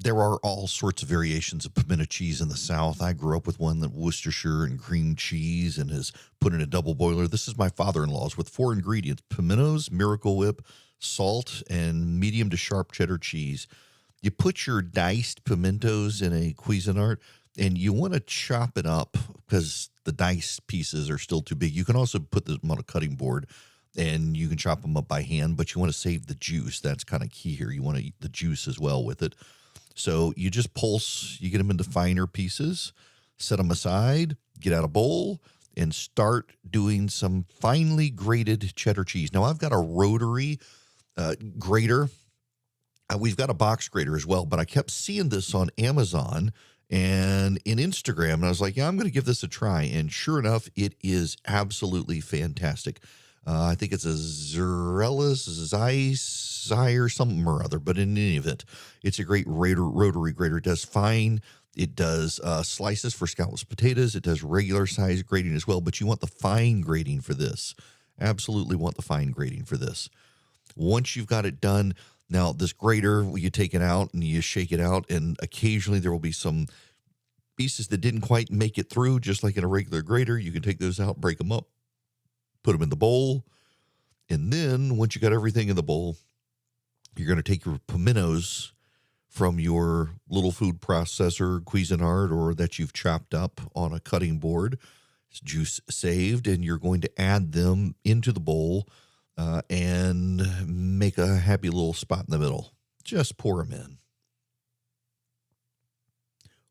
There are all sorts of variations of pimento cheese in the South. I grew up with one that Worcestershire and cream cheese and is put in a double boiler. This is my father-in-law's with 4 ingredients: pimentos, Miracle Whip, salt, and medium to sharp cheddar cheese. You put your diced pimentos in a Cuisinart, and you want to chop it up because the diced pieces are still too big. You can also put them on a cutting board, and you can chop them up by hand, but you want to save the juice. That's kind of key here. You want to eat the juice as well with it. So you just pulse, you get them into finer pieces, set them aside, get out a bowl, and start doing some finely grated cheddar cheese. Now, I've got a rotary grater. We've got a box grater as well, but I kept seeing this on Amazon and in Instagram, and I was like, yeah, I'm going to give this a try. And sure enough, it is absolutely fantastic. I think it's a Zarellas Zeiss or something or other, but in any event, it's a great rotary grater. It does fine. It does slices for scallops potatoes. It does regular size grating as well, but you want the fine grating for this. Absolutely want the fine grating for this. Once you've got it done, now this grater, you take it out and you shake it out, and occasionally there will be some pieces that didn't quite make it through, just like in a regular grater. You can take those out, break them up, put them in the bowl, and then once you got everything in the bowl, you're going to take your pimentos from your little food processor, Cuisinart, or that you've chopped up on a cutting board, it's juice saved, and you're going to add them into the bowl and make a happy little spot in the middle. Just pour them in.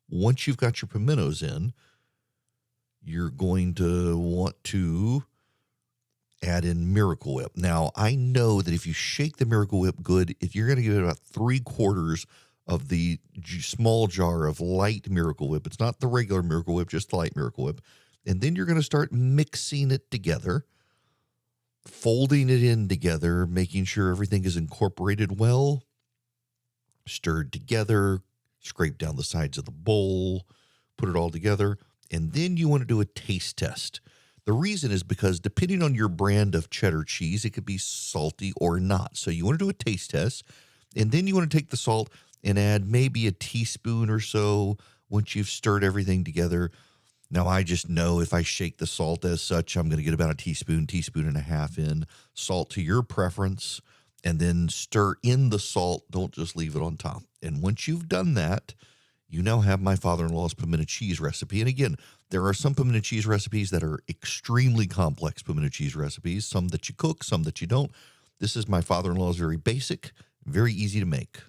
Once you've got your pimentos in, you're going to want to add in Miracle Whip. Now, I know that if you shake the Miracle Whip good, if you're going to give it about 3/4 of the small jar of light Miracle Whip. It's not the regular Miracle Whip, just the light Miracle Whip. And then you're going to start mixing it together, folding it in together, making sure everything is incorporated well, stirred together, scrape down the sides of the bowl, put it all together. And then you want to do a taste test. The reason is because depending on your brand of cheddar cheese, it could be salty or not. So you want to do a taste test, and then you want to take the salt and add maybe a teaspoon or so once you've stirred everything together. Now, I just know if I shake the salt as such, I'm going to get about a teaspoon and a half in. Salt to your preference, and then stir in the salt. Don't just leave it on top. And once you've done that, you now have my father-in-law's pimento cheese recipe. And again, there are some pimento cheese recipes that are extremely complex pimento cheese recipes, some that you cook, some that you don't. This is my father-in-law's very basic, very easy to make.